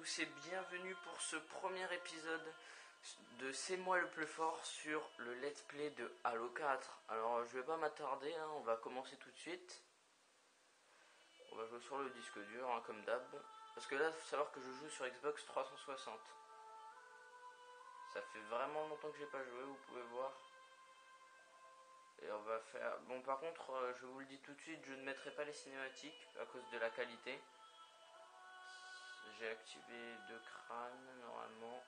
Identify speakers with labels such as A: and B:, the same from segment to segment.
A: tous et bienvenue pour ce premier épisode de C'est moi le plus fort sur le let's play de Halo 4. Alors je vais pas m'attarder, on va commencer tout de suite. On va jouer sur le disque dur comme d'hab. Parce que là il faut savoir que je joue sur Xbox 360. Ça fait vraiment longtemps que j'ai pas joué, vous pouvez voir. Et on va faire... Bon par contre je vous le dis tout de suite, je ne mettrai pas les cinématiques à cause de la qualité. J'ai activé 2 crânes normalement.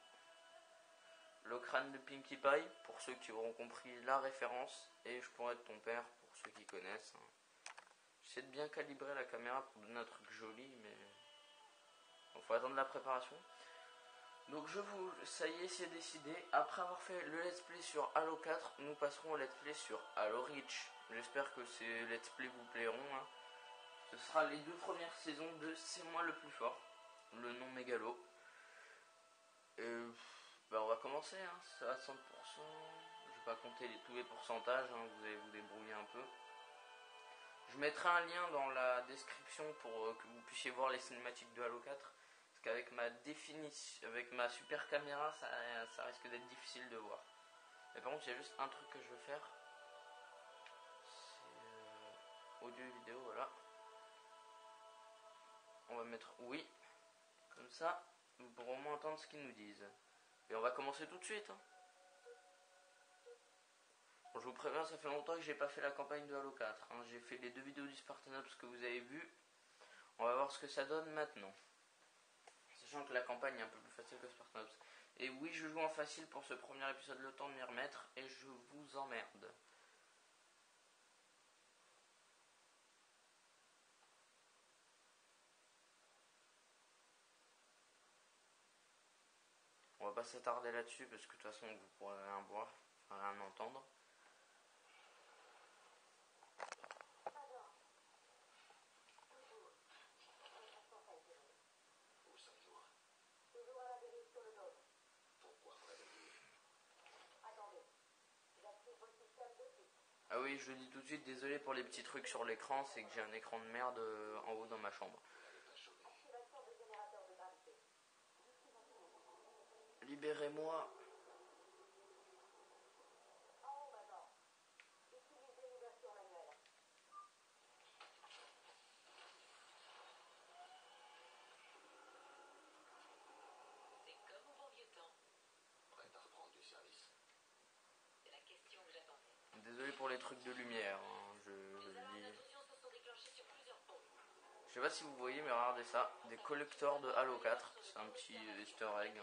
A: Le crâne de Pinkie Pie pour ceux qui auront compris la référence. Et je pourrais être ton père pour ceux qui connaissent. J'essaie de bien calibrer la caméra pour donner un truc joli, mais il faut attendre la préparation. Donc ça y est, c'est décidé. Après avoir fait le let's play sur Halo 4, nous passerons au let's play sur Halo Reach. J'espère que ces let's play vous plairont. Ce sera les 2 premières saisons de C'est moi le plus fort. Le nom mégalo. Et on va commencer, c'est à 100%. Je vais pas compter tous les pourcentages, vous allez vous débrouiller un peu. Je mettrai un lien dans la description pour que vous puissiez voir les cinématiques de Halo 4. Parce qu'avec ma définition, avec ma super caméra, ça risque d'être difficile de voir. Mais par contre, il y a juste un truc que je veux faire. C'est audio et vidéo, voilà. On va mettre oui. Comme ça, vous pourrez au moins entendre ce qu'ils nous disent. Et on va commencer tout de suite. Bon, je vous préviens, ça fait longtemps que j'ai pas fait la campagne de Halo 4. J'ai fait les 2 vidéos du Spartanops que vous avez vues. On va voir ce que ça donne maintenant. Sachant que la campagne est un peu plus facile que Spartanops. Et oui, je joue en facile pour ce premier épisode, le temps de m'y remettre. Et je vous emmerde. On va pas s'attarder là-dessus parce que de toute façon vous pourrez rien voir, enfin rien entendre. Ah oui, je le dis tout de suite, désolé pour les petits trucs sur l'écran, c'est que j'ai un écran de merde en haut dans ma chambre. Libérez-moi.
B: C'est comme au bon vieux temps.
C: Prête à reprendre du service?
B: C'est la question que j'attendais.
A: Désolé pour les trucs de lumière, je
B: Les
A: le
B: alarmes
A: dis.
B: d'intrusion se sont déclenchées sur plusieurs ponts.
A: Je sais pas si vous voyez, mais regardez ça, des collecteurs de Halo 4, c'est un petit easter egg.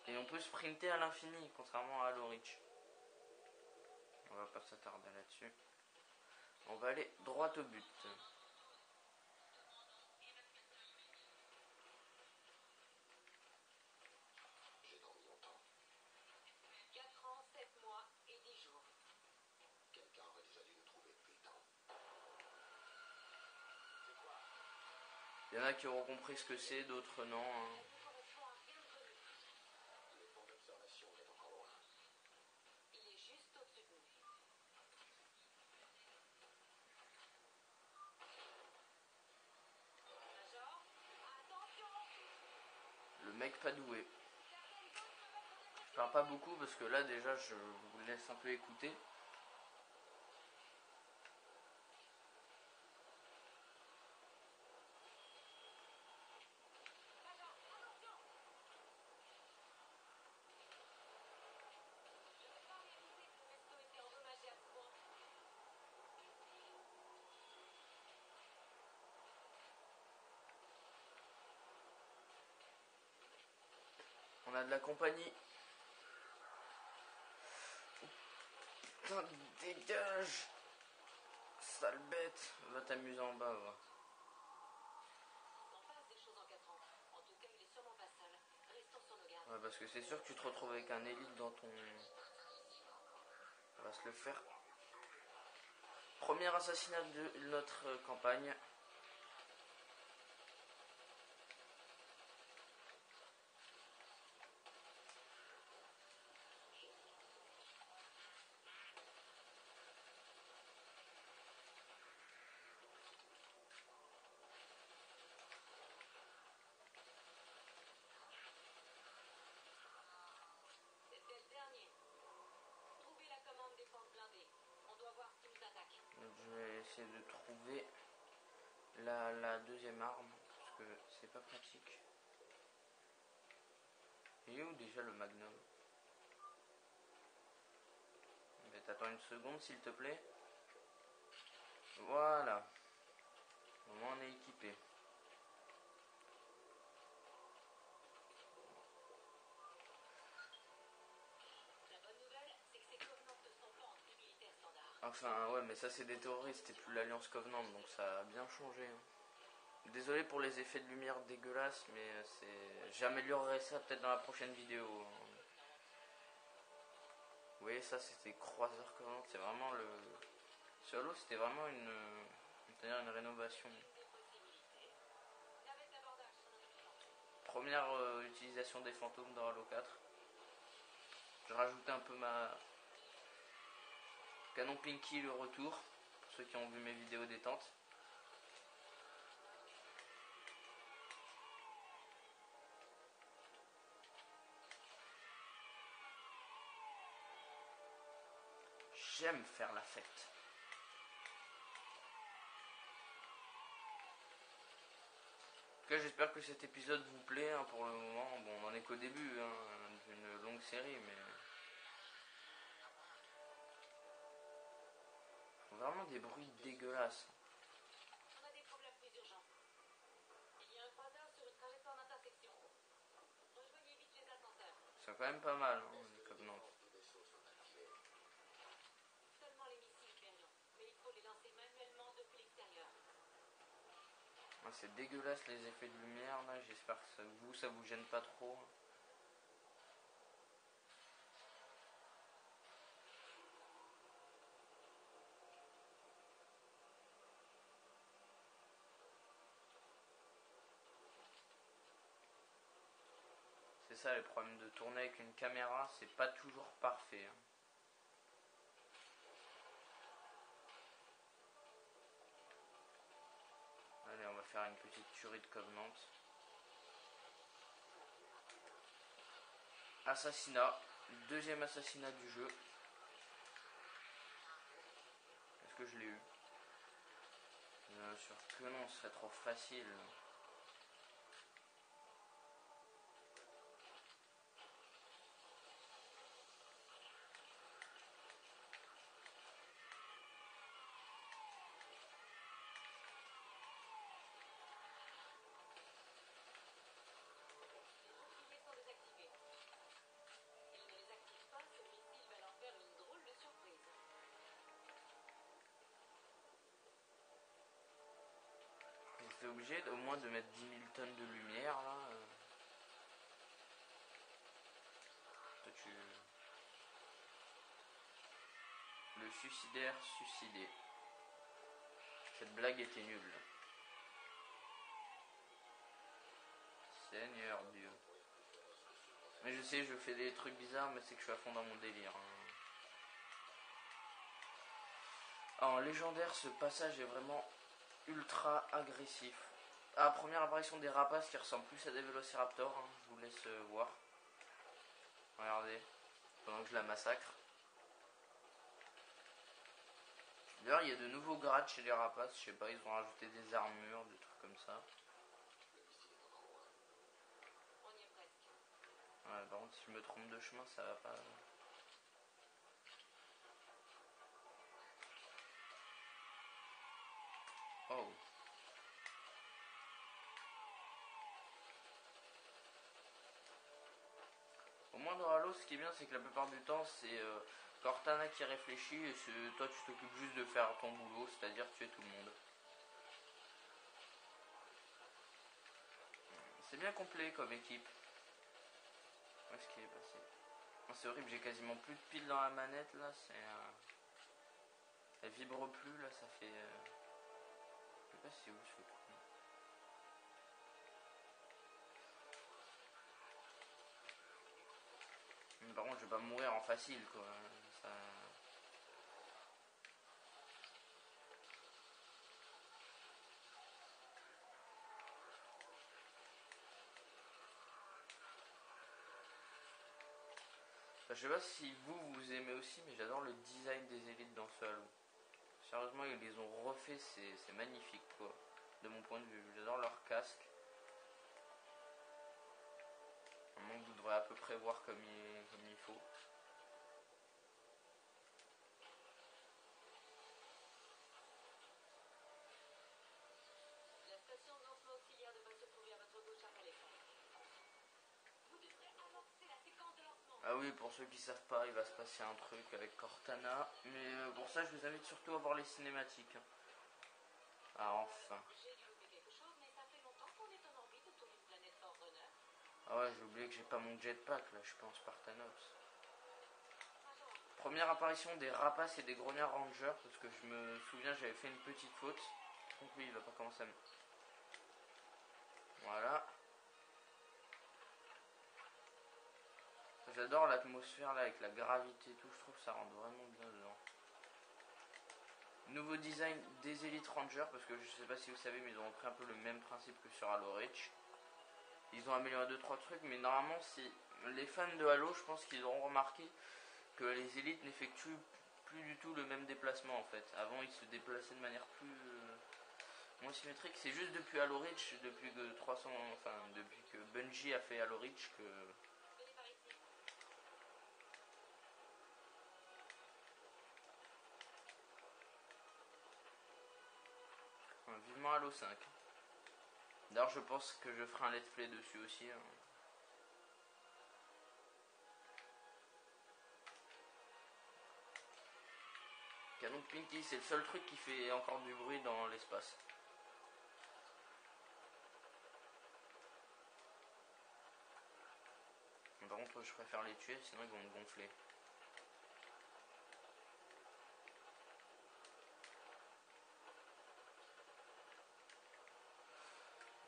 A: Et on peut sprinter à l'infini, contrairement à Halo Reach. On va pas s'attarder là-dessus. On va aller droit au but.
C: J'ai dormi longtemps.
B: 4 ans, 7 mois et 10 jours.
C: Quelqu'un aurait déjà dû nous trouver depuis le temps. C'est quoi?
A: Il y en a qui auront compris ce que c'est, d'autres non.
B: Ça correspond à rien de connu.
C: Le point d'observation est encore loin.
B: Il est juste au-dessus de nous. Major, attention!
A: Le mec pas doué.
B: Certaines zones peuvent être
A: Je parle pas beaucoup parce que là déjà je vous laisse un peu écouter.
B: Major, attention! Je n'ai pas réalisé que le vaisseau était endommagé à ce point.
A: On a de la compagnie. Putain, dégage! Sale bête, va t'amuser en bas, va.
B: On passe des choses en 4 ans. En tout cas, il est sûrement pas seul. Restons sur nos gardes.
A: Ouais, parce que c'est sûr que tu te retrouves avec un élite dans ton... On va se le faire. Premier assassinat de notre campagne. essayer de trouver la deuxième arme, parce que c'est pas pratique. Il est où déjà le magnum? Mais t'attends une seconde s'il te plaît. Voilà. Au moins on est équipé.
B: La bonne nouvelle, c'est que ces Covenants ne sont pas en tenue militaire standard.
A: Enfin ouais, mais ça c'est des terroristes et plus l'Alliance Covenant, donc ça a bien changé. Désolé pour les effets de lumière dégueulasses, mais j'améliorerai ça peut-être dans la prochaine vidéo. Vous voyez, ça c'était Croiseur Covenant, c'est vraiment le... Sur Halo c'était vraiment une rénovation.
B: Navette d'abordage sur notre plan.
A: Première utilisation des fantômes dans Halo 4. Je rajoutais un peu ma canon Pinky le retour, pour ceux qui ont vu mes vidéos détente. J'aime faire la fête. En tout cas, j'espère que cet épisode vous plaît hein, pour le moment. Bon, on en est qu'au début hein, d'une longue série, mais... Vraiment des bruits dégueulasses.
B: On a des problèmes plus urgents. Il y a un croiseur sur une trajectoire d'intersection. Rejoignez vite les ascenseurs.
A: C'est quand même pas mal, hein, les Covenants.
C: Les vaisseaux sont activés.
B: Seulement les missiles Hyperion. Mais il faut les lancer manuellement depuis l'extérieur.
A: Ah, c'est dégueulasse les effets de lumière là, j'espère que ça vous gêne pas trop. C'est ça le problème de tourner avec une caméra, c'est pas toujours parfait. Hein. Allez, on va faire une petite tuerie de Covenant. Assassinat, deuxième assassinat du jeu. Est-ce que je l'ai eu? Bien sûr que non, ce serait trop facile.
B: Les boucliers sont désactivés. S'ils ne les activent pas, ce missile va leur faire une drôle de surprise.
A: J'étais obligé au moins de mettre 10 000 tonnes de lumière là. Toi, Le suicidaire suicidé. Cette blague était nulle. Seigneur Dieu. Mais je sais, je fais des trucs bizarres, mais c'est que je suis à fond dans mon délire. Hein. En légendaire, ce passage est vraiment ultra agressif. À première apparition des rapaces qui ressemblent plus à des vélociraptors, hein, je vous laisse voir. Regardez, pendant que je la massacre. D'ailleurs, il y a de nouveaux grades chez les rapaces, je sais pas, ils ont rajouté des armures, des trucs comme ça.
C: Le missile est encore loin.
B: On y est presque.
A: Ouais, par contre, si je me trompe de chemin, ça va pas. Oh. Au moins dans Halo, ce qui est bien, c'est que la plupart du temps, c'est Cortana qui réfléchit et toi, tu t'occupes juste de faire ton boulot, c'est-à-dire tuer tout le monde. C'est bien complet comme équipe. Où est-ce qu'il est passé? Oh, c'est horrible, j'ai quasiment plus de piles dans la manette là, elle vibre plus là, ça fait... Je sais pas si c'est où ce trou. Mais par contre, je vais pas mourir en facile quoi. Ça... Enfin, je sais pas si vous aimez aussi, mais j'adore le design des élites dans ce Halo. sérieusement, ils les ont refait, c'est magnifique quoi. De mon point de vue, j'adore leur casque. Vraiment, vous devrez à peu près voir comme il faut.
B: La station de lancement auxiliaire devrait se trouver à votre gauche après l'écran. Vous devrez amorcer la séquence de lancement.
A: Ah oui, pour ceux qui savent pas, il va se passer un truc avec Cortana. Mais pour ça, je vous invite surtout à voir les cinématiques. Ah, enfin.
B: J'ai dû louper quelque chose, mais ça fait longtemps qu'on est en orbite autour d'une planète Forerunner.
A: Ah ouais, j'ai oublié que j'ai pas mon jetpack là, je suis pas en Spartanops. Première apparition des rapaces et des grognards rangers, parce que je me souviens j'avais fait une petite faute. Donc oui, il va pas commencer à me... Voilà. J'adore l'atmosphère là avec la gravité et tout, je trouve que ça rentre vraiment bien dedans. Nouveau design des Elite Rangers, parce que je sais pas si vous savez, mais ils ont repris un peu le même principe que sur Halo Reach. Ils ont amélioré 2-3 trucs, mais normalement, si les fans de Halo, je pense qu'ils auront remarqué que les élites n'effectuent plus du tout le même déplacement en fait. Avant, ils se déplaçaient de manière plus moins symétrique. C'est juste depuis Halo Reach, depuis que depuis que Bungie a fait Halo Reach que vivement Halo 5. D'ailleurs, je pense que je ferai un let's play dessus aussi. Canon Pinky, c'est le seul truc qui fait encore du bruit dans l'espace. Par contre, je préfère les tuer, sinon ils vont me gonfler.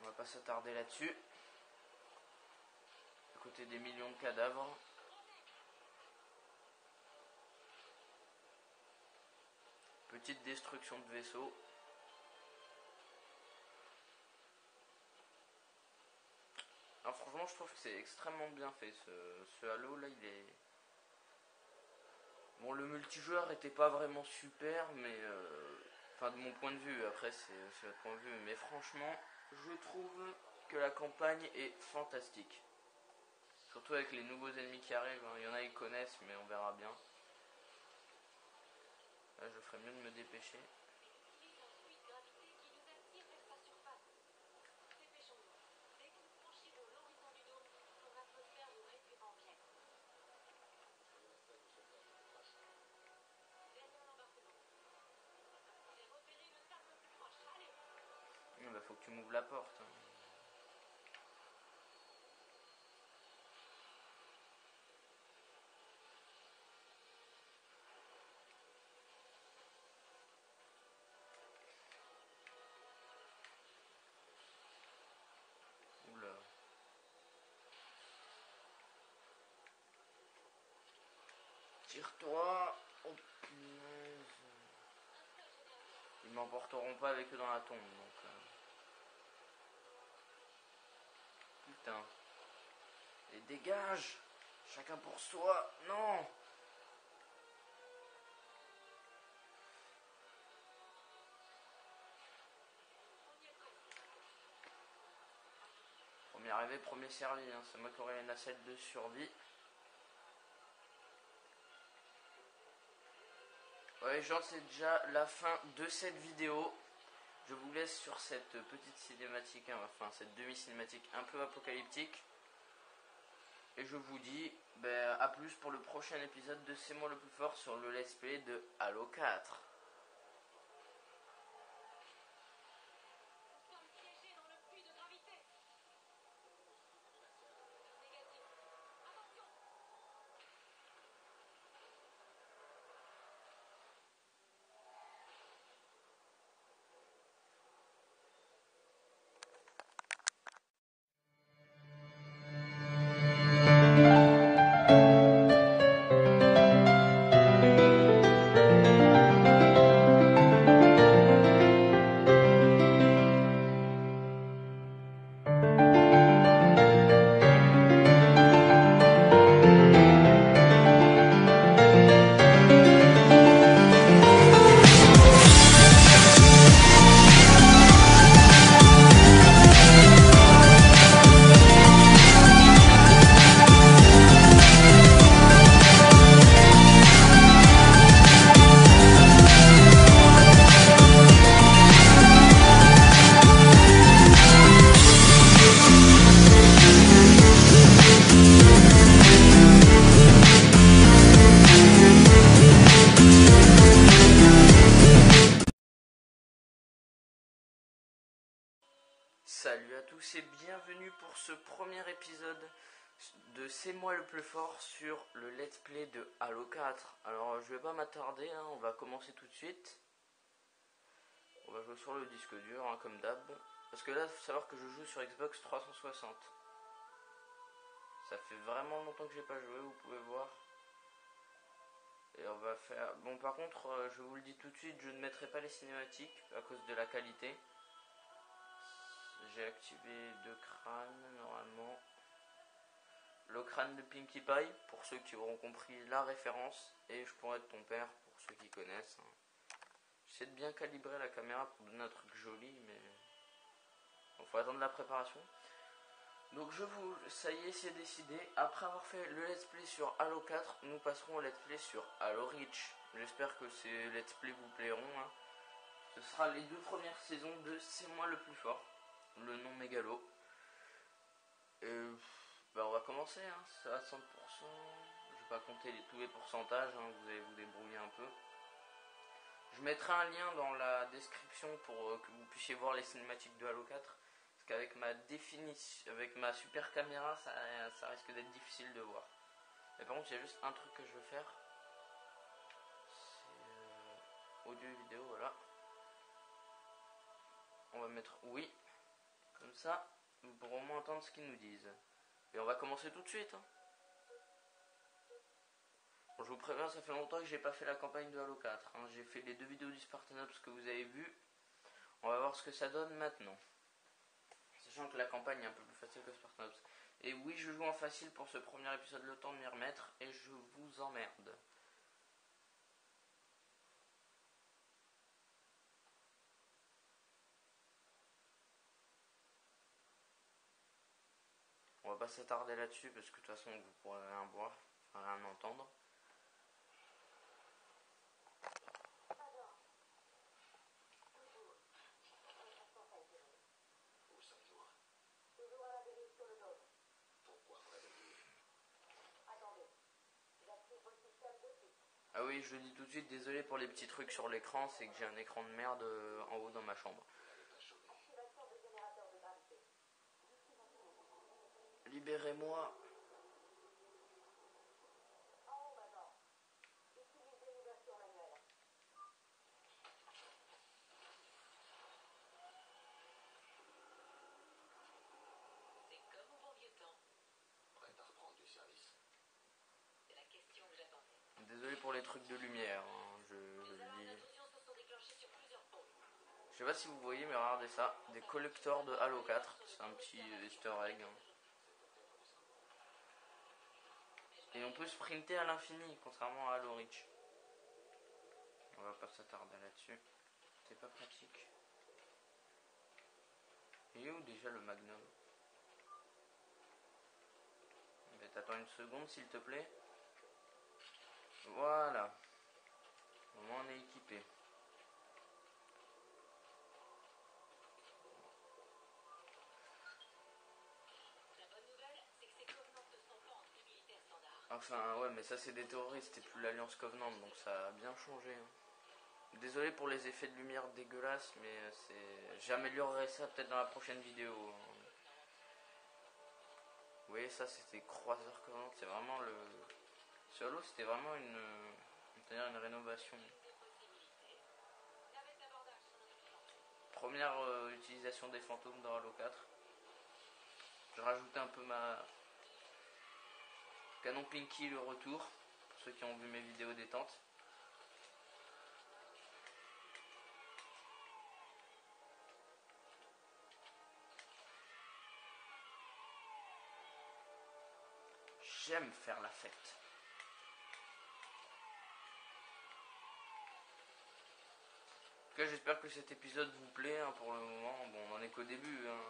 A: On va pas s'attarder là-dessus. À côté des millions de cadavres. Petite destruction de vaisseau. Alors franchement, je trouve que c'est extrêmement bien fait. Ce Halo là, il est... Bon, le multijoueur était pas vraiment super, mais... Enfin, de mon point de vue, après c'est votre point de vue. Mais franchement, je trouve que la campagne est fantastique. Surtout avec les nouveaux ennemis qui arrivent. Il y en a qui connaissent, mais on verra bien. Là, je ferais mieux de me dépêcher. Bah, faut que tu m'ouvres la porte. Oula. Tire-toi. Oh punaise. Ils m'emporteront pas avec eux dans la tombe, donc... Putain. Et dégage. Chacun pour soi. Non. Premier arrivé, premier servi. Hein. C'est moi qui aurai une assiette de survie. Ouais, genre c'est déjà la fin de cette vidéo. Je vous laisse sur cette petite cinématique, hein, enfin cette demi-cinématique un peu apocalyptique. Et je vous dis à plus pour le prochain épisode de C'est moi le plus fort sur le let's play de Halo 4. tous et bienvenue pour ce premier épisode de C'est moi le plus fort sur le let's play de Halo 4. Alors je vais pas m'attarder, hein, on va commencer tout de suite. On va jouer sur le disque dur, hein, comme d'hab. Parce que là, il faut savoir que je joue sur Xbox 360. Ça fait vraiment longtemps que j'ai pas joué, vous pouvez voir. Et on va faire... Bon, par contre, je vous le dis tout de suite, je ne mettrai pas les cinématiques à cause de la qualité. J'ai activé 2 crânes, normalement. Le crâne de Pinkie Pie, pour ceux qui auront compris la référence. Et je pourrais être ton père, pour ceux qui connaissent. J'essaie de bien calibrer la caméra pour donner un truc joli, mais... Bon, faut attendre la préparation. Donc ça y est, c'est décidé. Après avoir fait le let's play sur Halo 4, nous passerons au let's play sur Halo Reach. J'espère que ces let's play vous plairont, hein. Ce sera les 2 premières saisons de C'est moi le plus fort, le nom mégalo. Et on va commencer, hein. C'est à 100%. Je vais pas compter tous les pourcentages, hein. Vous allez vous débrouiller un peu. Je mettrai un lien dans la description pour que vous puissiez voir les cinématiques de Halo 4. Qu'avec ma définition, avec ma super caméra, ça risque d'être difficile de voir. Mais par contre, il y a juste un truc que je veux faire. C'est audio et vidéo, voilà. On va mettre oui. Comme ça, nous pourrons au moins entendre ce qu'ils nous disent. Et on va commencer tout de suite, hein. Bon, je vous préviens, ça fait longtemps que j'ai pas fait la campagne de Halo 4. Hein. J'ai fait les 2 vidéos du Spartan Ops que vous avez vues. On va voir ce que ça donne maintenant. Sachant que la campagne est un peu plus facile que Spartan Ops. Et oui, je joue en facile pour ce premier épisode, le temps de m'y remettre, et je vous emmerde. On va pas s'attarder là-dessus, parce que de toute façon, vous pourrez rien voir, enfin rien entendre.
C: Où sommes-nous? Pourquoi me réveiller?
A: Ah oui, je le dis tout de suite, désolé pour les petits trucs sur l'écran, c'est que j'ai un écran de merde en haut dans ma chambre. Libérez-moi.
B: C'est comme au bon vieux temps.
C: Prêt à reprendre du service?
B: C'est la question que j'attendais.
A: Désolé pour les trucs de lumière, hein, je
B: Les
A: le
B: alarmes
A: dis.
B: d'intrusion se sont déclenchées sur plusieurs pôles.
A: Je sais pas si vous voyez, mais regardez ça, des collecteurs de Halo 4, c'est un petit easter egg. Hein. Et on peut sprinter à l'infini, contrairement à Halo Reach. On va pas s'attarder là-dessus. C'est pas pratique. Il est où déjà le Magnum? Mais t'attends une seconde s'il te plaît. Voilà. Au moins on est équipé.
B: La bonne nouvelle, c'est que ces Covenants ne sont pas en militaire standard.
A: Enfin ouais, mais ça c'est des terroristes et plus l'Alliance Covenant, donc ça a bien changé. Hein. Désolé pour les effets de lumière dégueulasses, mais j'améliorerai ça peut-être dans la prochaine vidéo. Hein. Vous voyez ça, c'était Croiseur Covenant, c'est vraiment le... Sur Halo, c'était vraiment une rénovation.
B: Navette d'abordage sur notre plan.
A: Première utilisation des fantômes dans Halo 4. Je rajoutais un peu ma... Canon Pinky le retour, pour ceux qui ont vu mes vidéos détente. J'aime faire la fête. En tout cas, j'espère que cet épisode vous plaît, hein, pour le moment. Bon, on en est qu'au début, hein,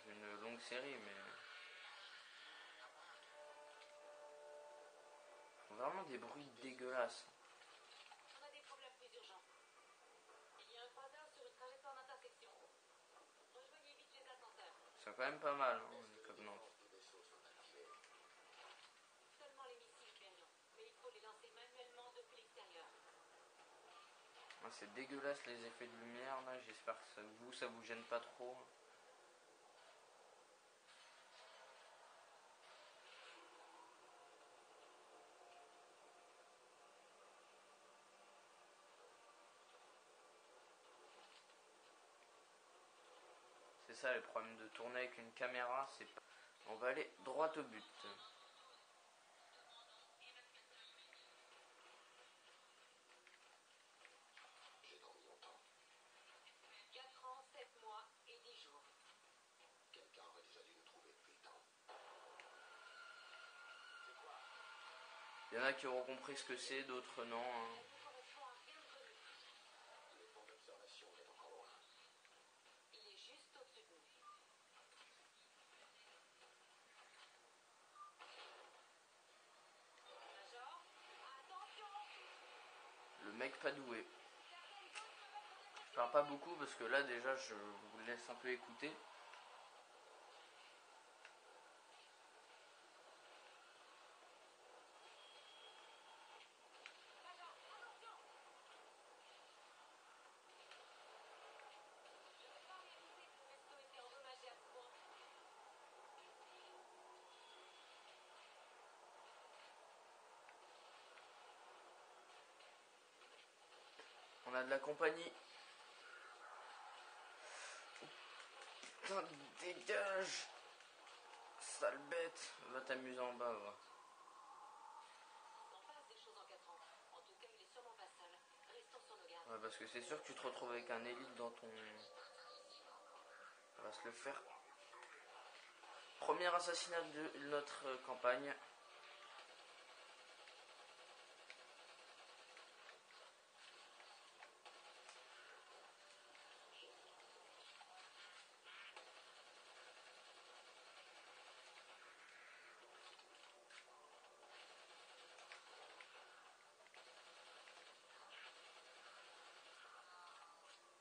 A: d'une longue série, mais... Vraiment des bruits dégueulasses.
B: On a des problèmes plus urgents. Il y a un croiseur sur une trajectoire d'intersection. Rejoignez vite les ascenseurs.
A: C'est quand même pas mal, hein, les Covenants.
C: Les vaisseaux sont activés.
B: Seulement les missiles Hyperion. Mais il faut les lancer manuellement depuis l'extérieur.
A: Ah, c'est dégueulasse les effets de lumière là, j'espère que ça vous gêne pas trop. ça les problèmes de tourner avec une caméra, c'est pas... On va aller droit au but.
C: J'ai dormi longtemps.
B: 4 ans, 7 mois et 10 jours.
C: Quelqu'un aurait déjà dû nous trouver depuis le temps. C'est quoi?
A: Il y en a qui auront compris ce que c'est, d'autres non. Hein.
B: Elle ne correspond à rien de connu.
C: Le point d'observation est encore loin.
B: Il est juste au-dessus de nous. Major, attention!
A: Le mec pas doué.
B: Certaines zones peuvent être
A: Je parle pas beaucoup parce que là déjà je vous laisse un peu écouter.
B: Major, attention! Je n'ai pas réalisé que le vaisseau était endommagé à ce point.
A: On a de la compagnie. Putain, dégage! Sale bête! Va t'amuser en bas, va.
B: On passe des choses en 4 ans. En tout cas, il est sûrement pas seul. Restons sur nos gardes.
A: Ouais, parce que c'est sûr que tu te retrouves avec un élite dans ton... On va se le faire. Premier assassinat de notre campagne.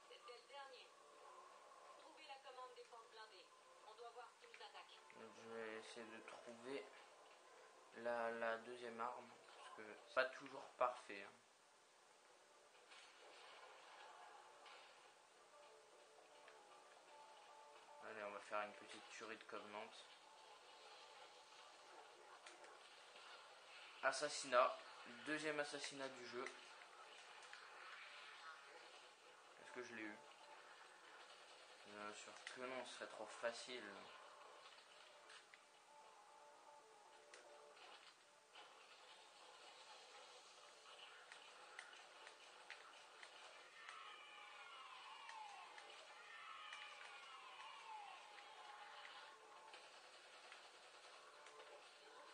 B: C'était le dernier. Trouvez la commande des forces blindées. On doit voir ce qui nous attaque.
A: Donc je vais essayer de trouver la deuxième arme. Parce que c'est pas toujours parfait. Hein. Allez, on va faire une petite tuerie de Covenant. Assassinat. Deuxième assassinat du jeu. Est-ce que je l'ai eu? Bien sûr que non, ce serait trop facile.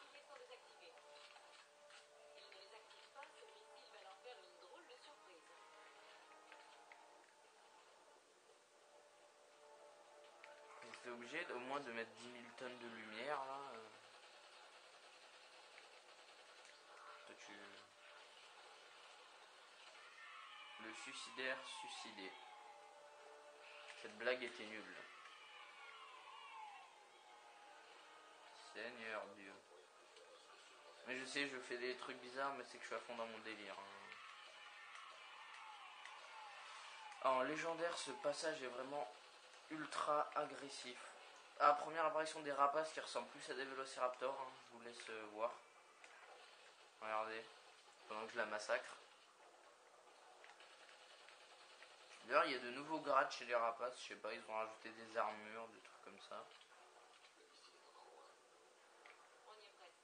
B: Les boucliers sont désactivés. S'ils ne les activent pas, ce missile va leur faire une drôle de surprise.
A: J'étais obligé au moins de mettre 10 000 tonnes de lumière là. Toi, Le suicidaire suicidé. Cette blague était nulle. Seigneur Dieu. Mais je sais, je fais des trucs bizarres, mais c'est que je suis à fond dans mon délire. Hein. En légendaire, ce passage est vraiment ultra agressif. Ah, première apparition des rapaces qui ressemblent plus à des vélociraptors. Hein. Je vous laisse voir. Regardez. Pendant que je la massacre. D'ailleurs, il y a de nouveaux grades chez les rapaces. Je sais pas, ils ont rajouté des armures, des trucs comme ça.
B: On y est presque.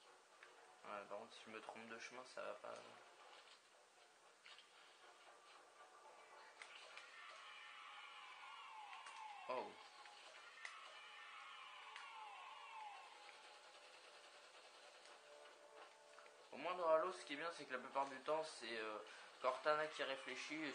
A: Ouais, par contre, si je me trompe de chemin, ça va pas. Oh. Au moins dans Halo, ce qui est bien, c'est que la plupart du temps, c'est Cortana qui réfléchit et